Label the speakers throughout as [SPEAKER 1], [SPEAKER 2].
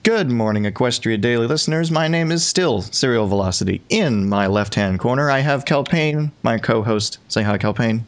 [SPEAKER 1] Good morning, Equestria Daily listeners. My name is still Serial Velocity. In my left-hand corner, I have Calpain, my co-host. Say hi, Calpain.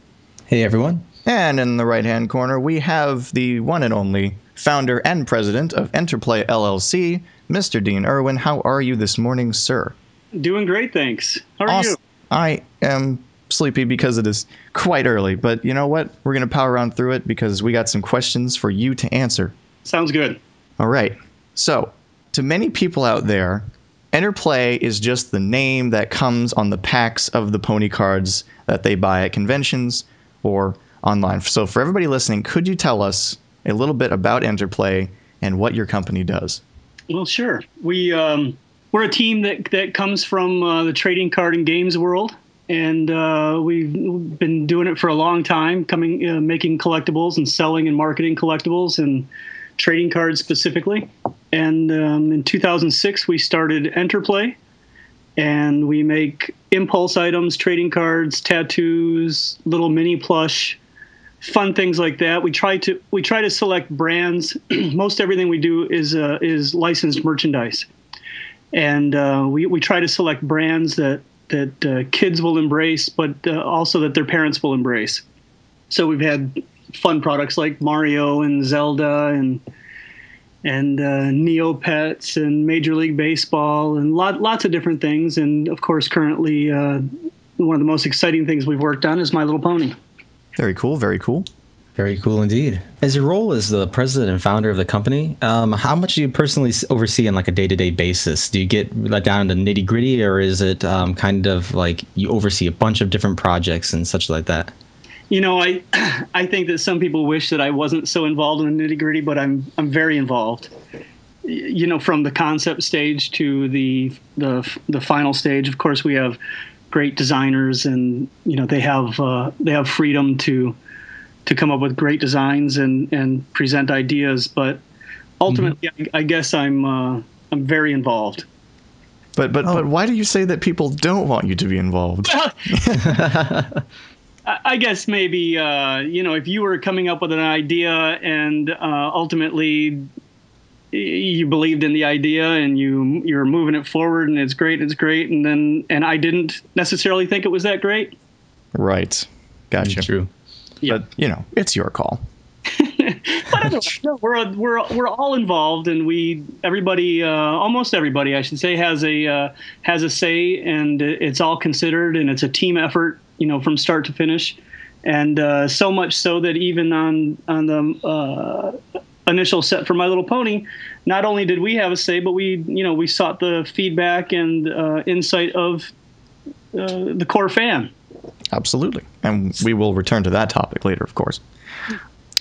[SPEAKER 2] Hey, everyone.
[SPEAKER 1] And in the right-hand corner, we have the one and only founder and president of Enterplay LLC, Mr. Dean Irwin. How are you this morning, sir?
[SPEAKER 3] Doing great, thanks. How are you?
[SPEAKER 1] I am sleepy because it is quite early, but you know what? We're going to power on through it because we got some questions for you to answer.
[SPEAKER 3] Sounds good.
[SPEAKER 1] All right. So, to many people out there, Enterplay is just the name that comes on the packs of the pony cards that they buy at conventions or online. So for everybody listening, could you tell us a little bit about Enterplay and what your company does?
[SPEAKER 3] Well, sure. We're a team that comes from the trading card and games world, and we've been doing it for a long time, making collectibles and selling and marketing collectibles and trading cards specifically. And in 2006, we started Enterplay, and we make impulse items, trading cards, tattoos, little mini plush, fun things like that. We try to select brands. Most everything we do is licensed merchandise, and we try to select brands that kids will embrace, but also that their parents will embrace. So we've had fun products like Mario and Zelda and Neopets and Major League Baseball and lots of different things. And of course, currently, one of the most exciting things we've worked on is My Little Pony.
[SPEAKER 1] Very cool. Very cool.
[SPEAKER 2] Very cool indeed. As your role as the president and founder of the company, how much do you personally oversee on like a day-to-day basis? Do you get down to nitty-gritty, or is it kind of like you oversee a bunch of different projects and such like that?
[SPEAKER 3] You know, I think that some people wish that I wasn't so involved in the nitty-gritty, but I'm very involved. You know, from the concept stage to the final stage. Of course, we have great designers, and you know they have freedom to come up with great designs and present ideas. But ultimately, I guess I'm very involved.
[SPEAKER 1] But why do you say that people don't want you to be involved?
[SPEAKER 3] I guess maybe, if you were coming up with an idea and ultimately you believed in the idea and you're moving it forward and it's great, and I didn't necessarily think it was that great. Right.
[SPEAKER 1] Gotcha.
[SPEAKER 2] True.
[SPEAKER 3] Yeah.
[SPEAKER 1] But, it's your call.
[SPEAKER 3] But we're all involved, and almost everybody, I should say, has a say, and it's all considered, and it's a team effort, from start to finish, and so much so that even on the initial set for My Little Pony, not only did we have a say, but we sought the feedback and insight of the core fan.
[SPEAKER 1] Absolutely, and we will return to that topic later, of course.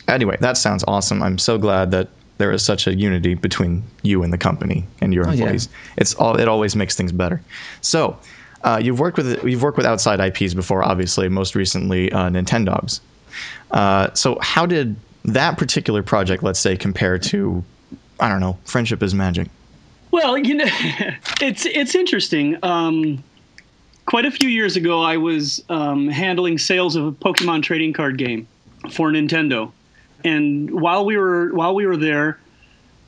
[SPEAKER 1] Anyway, that sounds awesome. I'm so glad that there is such a unity between you and the company and your employees. Yeah. It always makes things better. So, you've worked with outside IPs before, obviously. Most recently, Nintendogs. So, how did that particular project, let's say, compare to, I don't know, Friendship is Magic?
[SPEAKER 3] Well, it's interesting. Quite a few years ago, I was handling sales of a Pokemon trading card game for Nintendo. And while we were there,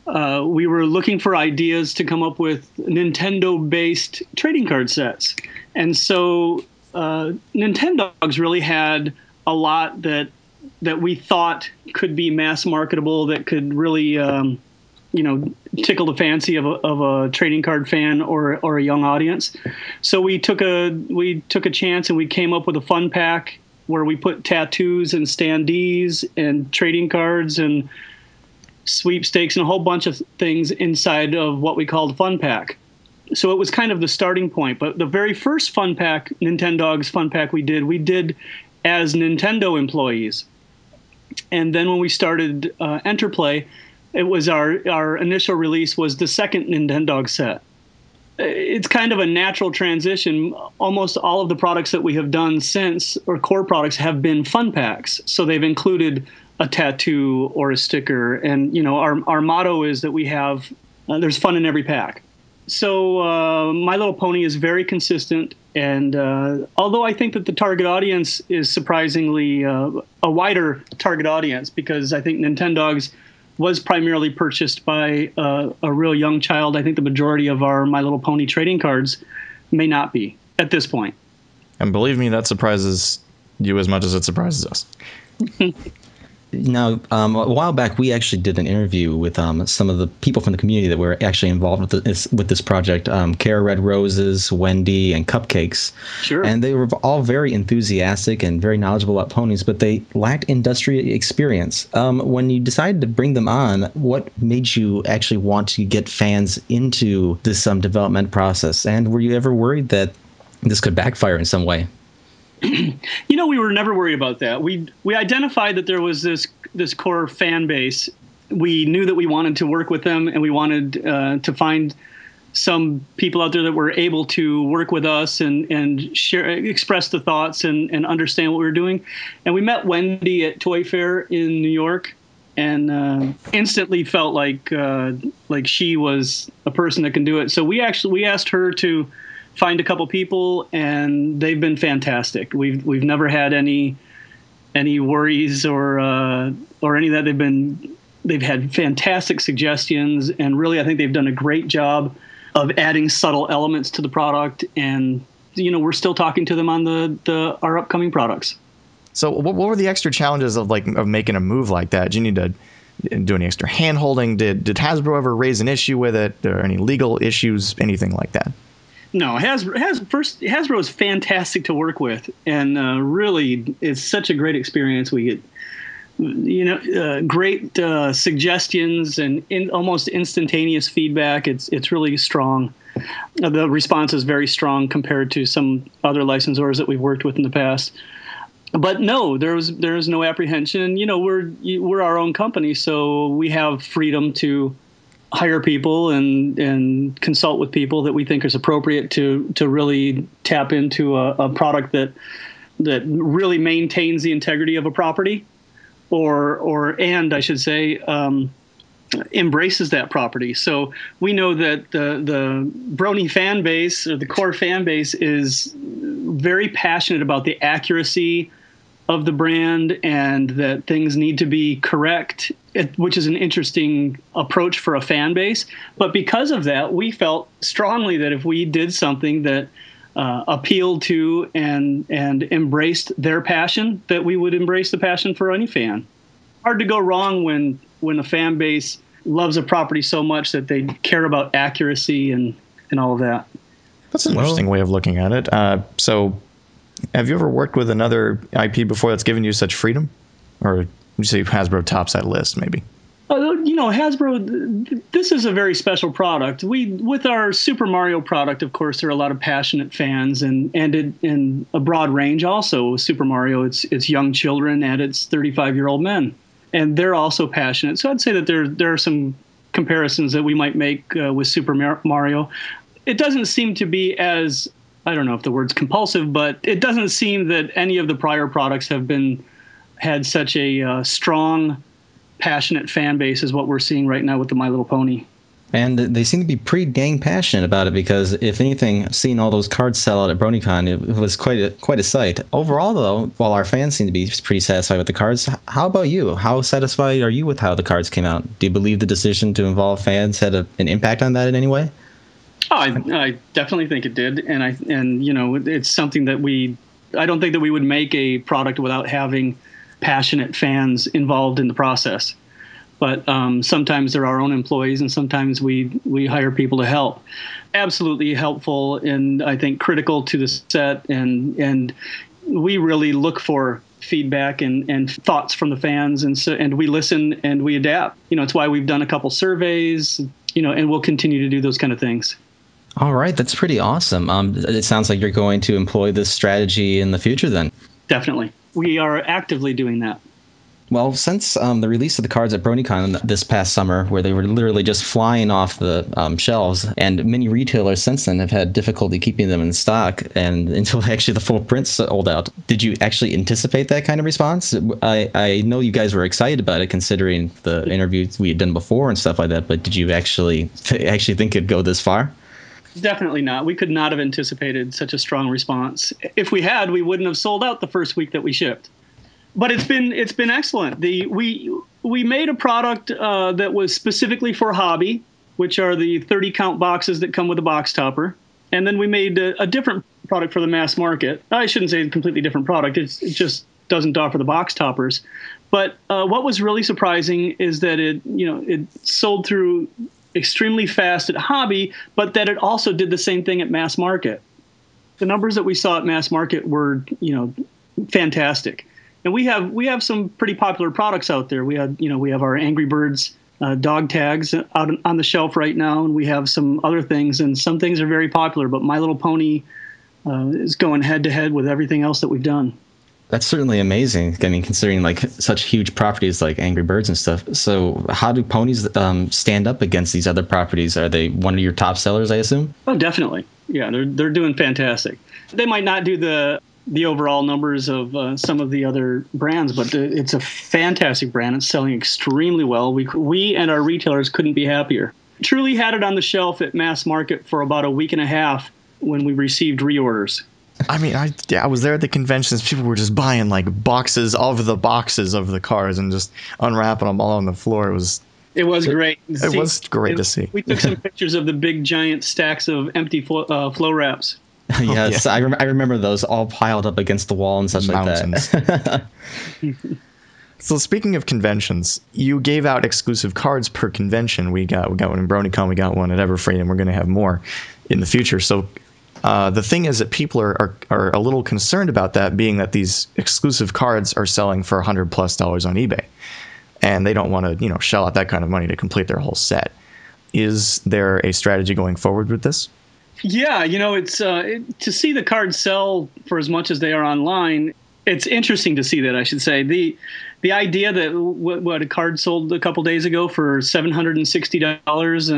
[SPEAKER 3] we were looking for ideas to come up with Nintendo-based trading card sets. And so Nintendogs really had a lot that we thought could be mass marketable, that could really tickle the fancy of a trading card fan or a young audience. So we took a chance, and we came up with a fun pack where we put tattoos and standees and trading cards and sweepstakes and a whole bunch of things inside of what we called Fun Pack. So it was kind of the starting point. But the very first Fun Pack, Nintendogs Fun Pack we did as Nintendo employees. And then when we started Enterplay, it was our initial release was the second Nintendog set. It's kind of a natural transition. Almost all of the products that we have done since, or core products, have been fun packs. So they've included a tattoo or a sticker. And, our motto is that we have, there's fun in every pack. So My Little Pony is very consistent. And although I think that the target audience is surprisingly a wider target audience, because I think Nintendogs was primarily purchased by a real young child. I think the majority of our My Little Pony trading cards may not be at this point.
[SPEAKER 1] And believe me, that surprises you as much as it surprises us.
[SPEAKER 2] Now, a while back, we actually did an interview with some of the people from the community that were actually involved with this project. Kara Red Roses, Wendy, and Cupcakes.
[SPEAKER 3] Sure.
[SPEAKER 2] And they were all very enthusiastic and very knowledgeable about ponies, but they lacked industry experience. When you decided to bring them on, what made you actually want to get fans into this development process? And were you ever worried that this could backfire in some way?
[SPEAKER 3] We were never worried about that. We identified that there was this core fan base. We knew that we wanted to work with them, and we wanted to find some people out there that were able to work with us and share, express the thoughts and understand what we were doing. And we met Wendy at Toy Fair in New York, and instantly felt like she was a person that can do it. So we asked her to find a couple people, and they've been fantastic. We've never had any worries or any of that. They've had fantastic suggestions, and really I think they've done a great job of adding subtle elements to the product. And we're still talking to them on our upcoming products.
[SPEAKER 1] So what were the extra challenges of making a move like that? Did you need to do any extra hand holding? Did Hasbro ever raise an issue with it, or any legal issues, anything like that?
[SPEAKER 3] No, Hasbro is fantastic to work with, and really it's such a great experience. We get great suggestions and almost instantaneous feedback. It's really strong. The response is very strong compared to some other licensors that we've worked with in the past. But no, there is no apprehension. We're our own company, so we have freedom to hire people and consult with people that we think is appropriate to really tap into a product that really maintains the integrity of a property, and I should say embraces that property. So we know that the Brony fan base, or the core fan base, is very passionate about the accuracy of the brand, and that things need to be correct, which is an interesting approach for a fan base. But because of that, we felt strongly that if we did something that appealed to and embraced their passion, that we would embrace the passion for any fan. Hard to go wrong when a fan base loves a property so much that they care about accuracy and all of that.
[SPEAKER 1] That's an interesting way of looking at it. So have you ever worked with another IP before that's given you such freedom? Or would you say Hasbro tops that list, maybe?
[SPEAKER 3] Hasbro, this is a very special product. With our Super Mario product, of course, there are a lot of passionate fans, and in a broad range also. Super Mario, it's young children and it's 35-year-old men, and they're also passionate. So I'd say that there are some comparisons that we might make with Super Mario. It doesn't seem to be as, I don't know if the word's compulsive, but it doesn't seem that any of the prior products have had such a strong, passionate fan base as what we're seeing right now with the My Little Pony.
[SPEAKER 2] And they seem to be pretty dang passionate about it, because if anything, seeing all those cards sell out at BronyCon, it was quite a sight. Overall, though, while our fans seem to be pretty satisfied with the cards, how about you? How satisfied are you with how the cards came out? Do you believe the decision to involve fans had an impact on that in any way?
[SPEAKER 3] Oh, I definitely think it did, and it's something that I don't think that we would make a product without having passionate fans involved in the process. But sometimes they're our own employees, and sometimes we hire people to help. Absolutely helpful, and I think critical to the set, and we really look for feedback and thoughts from the fans, and we listen and we adapt. It's why we've done a couple surveys, and we'll continue to do those kind of things.
[SPEAKER 2] All right, that's pretty awesome. It sounds like you're going to employ this strategy in the future then.
[SPEAKER 3] Definitely. We are actively doing that.
[SPEAKER 2] Well, since the release of the cards at BronyCon this past summer, where they were literally just flying off the shelves, and many retailers since then have had difficulty keeping them in stock, and until actually the full prints sold out. Did you actually anticipate that kind of response? I know you guys were excited about it, considering the interviews we had done before and stuff like that, but did you actually think it'd go this far?
[SPEAKER 3] Definitely not. We could not have anticipated such a strong response. If we had, we wouldn't have sold out the first week that we shipped. But it's been excellent. we made a product that was specifically for hobby, which are the 30 count boxes that come with a box topper. And then we made a different product for the mass market. I shouldn't say a completely different product. It just doesn't offer the box toppers. But what was really surprising is that it sold through extremely fast at hobby, but that it also did the same thing at mass market. The numbers that we saw at mass market were, fantastic. And we have some pretty popular products out there. We have our Angry Birds dog tags out on the shelf right now, and we have some other things, and some things are very popular. But My Little Pony is going head to head with everything else that we've done.
[SPEAKER 2] That's certainly amazing. I mean, considering like such huge properties like Angry Birds and stuff. So, how do ponies stand up against these other properties? Are they one of your top sellers, I assume?
[SPEAKER 3] Oh, definitely. Yeah, they're doing fantastic. They might not do the overall numbers of some of the other brands, but it's a fantastic brand. It's selling extremely well. We and our retailers couldn't be happier. Truly had it on the shelf at mass market for about a week and a half when we received reorders.
[SPEAKER 1] I mean, I was there at the conventions. People were just buying like boxes of the cars and just unwrapping them all on the floor. It was
[SPEAKER 3] great.
[SPEAKER 1] It was great to see.
[SPEAKER 3] We took some pictures of the big giant stacks of empty flow wraps.
[SPEAKER 2] Yes, yeah. I remember those all piled up against the wall and such
[SPEAKER 1] Mountains.
[SPEAKER 2] like that.
[SPEAKER 1] So speaking of conventions, you gave out exclusive cards per convention. We got one in BronyCon, we got one at Everfreight, and we're going to have more in the future. So the thing is that people are a little concerned about that, being that these exclusive cards are selling for $100+ on eBay, and they don't want to shell out that kind of money to complete their whole set. Is there a strategy going forward with this?
[SPEAKER 3] Yeah, it's to see the cards sell for as much as they are online. It's interesting to see that, I should say. The idea that what a card sold a couple days ago for $760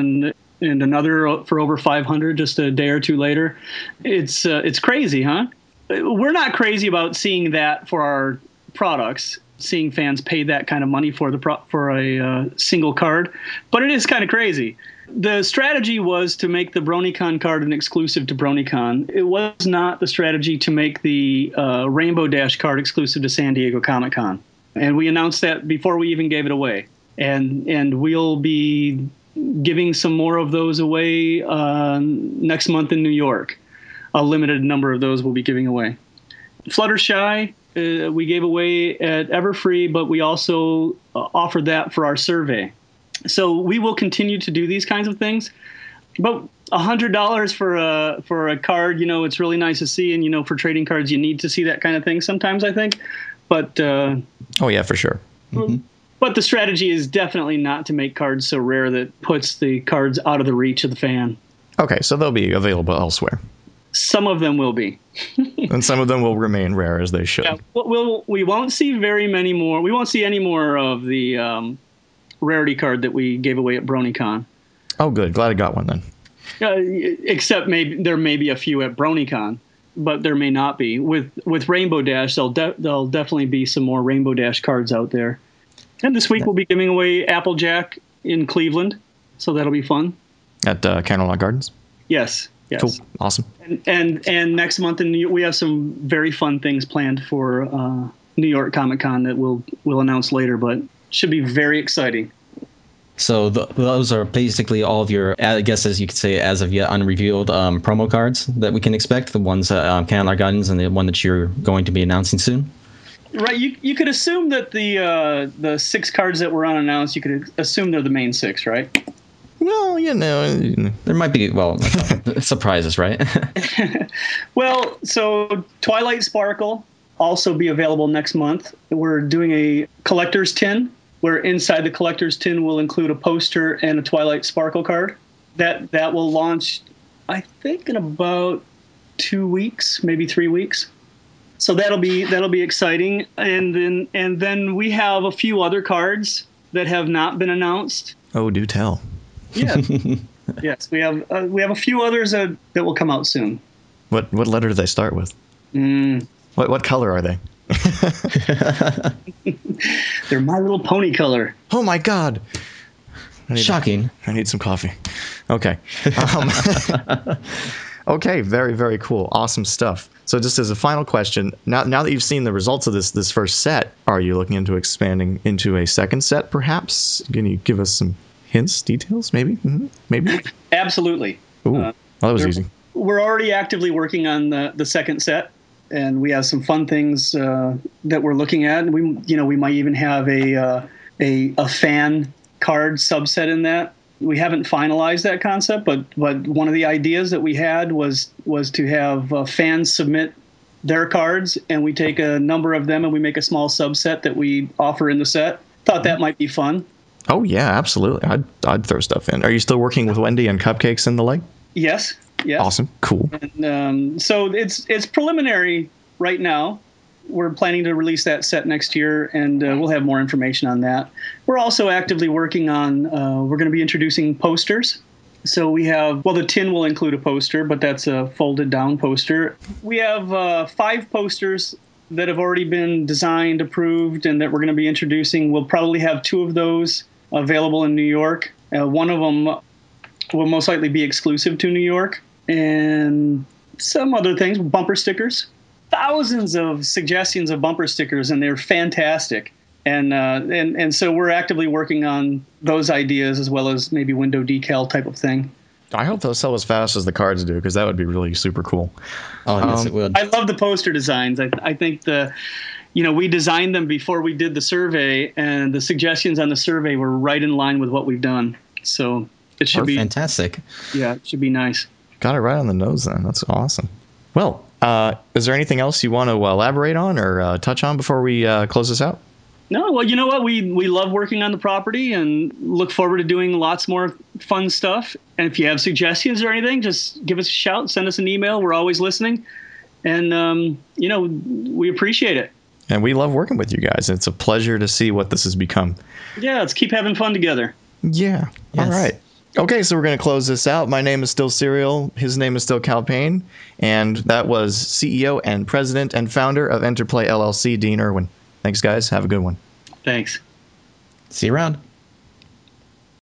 [SPEAKER 3] and another for over $500 just a day or two later, it's crazy, huh? We're not crazy about seeing that for our products, seeing fans pay that kind of money for a single card, but it is kind of crazy. The strategy was to make the BronyCon card an exclusive to BronyCon. It was not the strategy to make the Rainbow Dash card exclusive to San Diego Comic-Con. And we announced that before we even gave it away. And we'll be giving some more of those away next month in New York. A limited number of those we'll be giving away. Fluttershy, we gave away at Everfree, but we also offered that for our survey. So we will continue to do these kinds of things, but $100 for a card, it's really nice to see, and for trading cards, you need to see that kind of thing sometimes, I think. But
[SPEAKER 1] oh yeah, for sure.
[SPEAKER 2] Mm-hmm.
[SPEAKER 3] But the strategy is definitely not to make cards so rare that puts the cards out of the reach of the fan.
[SPEAKER 1] Okay, so they'll be available elsewhere.
[SPEAKER 3] Some of them will be,
[SPEAKER 1] and some of them will remain rare as they should.
[SPEAKER 3] Yeah, we won't see very many more. We won't see any more of the rarity card that we gave away at BronyCon.
[SPEAKER 1] Oh, good. Glad I got one then.
[SPEAKER 3] Except there may be a few at BronyCon, but there may not be. With Rainbow Dash, there'll definitely be some more Rainbow Dash cards out there. And this week we'll be giving away Applejack in Cleveland, so that'll be fun.
[SPEAKER 1] At Candlelight Gardens?
[SPEAKER 3] Yes.
[SPEAKER 1] Cool. Awesome.
[SPEAKER 3] And next month in New York, we have some very fun things planned for New York Comic-Con that we'll announce later, but should be very exciting.
[SPEAKER 2] So those are basically all of your, I guess, as you could say, as of yet unrevealed promo cards that we can expect. The ones at Candlelight Gardens and the one that you're going to be announcing soon.
[SPEAKER 3] Right. You could assume that the 6 cards that were unannounced, you could assume they're the main 6, right?
[SPEAKER 1] Well,
[SPEAKER 2] there might be surprises, right?
[SPEAKER 3] Well, so Twilight Sparkle also be available next month. We're doing a collector's tin, where inside the collector's tin will include a poster and a Twilight Sparkle card. That will launch, I think, in about 2 weeks, maybe 3 weeks. So that'll be exciting. And then we have a few other cards that have not been announced.
[SPEAKER 1] Oh, do tell.
[SPEAKER 3] Yeah. Yes, we have a few others that will come out soon.
[SPEAKER 1] What letter do they start with? What color are they?
[SPEAKER 3] They're My Little Pony color.
[SPEAKER 1] Oh my God!
[SPEAKER 2] Shocking.
[SPEAKER 1] I need some coffee. Okay. Okay, very, very cool. Awesome stuff. So just as a final question, now that you've seen the results of this first set, are you looking into expanding into a second set, perhaps? Can you give us some hints, details, maybe? Mm-hmm. Maybe?
[SPEAKER 3] Absolutely.
[SPEAKER 1] Ooh, well, that was easy.
[SPEAKER 3] We're already actively working on the second set, and we have some fun things that we're looking at. And we might even have a fan card subset in that. We haven't finalized that concept, but one of the ideas that we had was to have fans submit their cards, and we take a number of them and we make a small subset that we offer in the set. Thought that might be fun.
[SPEAKER 1] Oh yeah, absolutely. I'd throw stuff in. Are you still working with Wendy and cupcakes and the like?
[SPEAKER 3] Yes.
[SPEAKER 1] Awesome. Cool.
[SPEAKER 3] And so it's preliminary right now. We're planning to release that set next year, and we'll have more information on that. We're also actively working on, we're going to be introducing posters. So we have, the tin will include a poster, but that's a folded down poster. We have 5 posters that have already been designed, approved, and that we're going to be introducing. We'll probably have 2 of those available in New York. One of them will most likely be exclusive to New York. And some other things, bumper stickers. Thousands of suggestions of bumper stickers, and they're fantastic. And so we're actively working on those ideas, as well as maybe window decal type of thing.
[SPEAKER 1] I hope they'll sell as fast as the cards do, because that would be really super cool.
[SPEAKER 2] Oh, yes, it would.
[SPEAKER 3] I love the poster designs. I think we designed them before we did the survey, and the suggestions on the survey were right in line with what we've done. So it should be
[SPEAKER 2] fantastic.
[SPEAKER 3] Yeah, it should be nice. Got
[SPEAKER 1] it right on the nose then. That's awesome. Well, is there anything else you want to elaborate on or touch on before we close this out?
[SPEAKER 3] No, well, you know what? We love working on the property and look forward to doing lots more fun stuff. And if you have suggestions or anything, just give us a shout, send us an email. We're always listening. And, we appreciate it.
[SPEAKER 1] And we love working with you guys. It's a pleasure to see what this has become.
[SPEAKER 3] Yeah, let's keep having fun together.
[SPEAKER 1] Yeah. Yes. All right. Okay, so we're going to close this out. My name is still Serial. His name is still Calpain. And that was CEO and president and founder of Enterplay LLC, Dean Irwin. Thanks, guys. Have a good one.
[SPEAKER 3] Thanks.
[SPEAKER 2] See you around.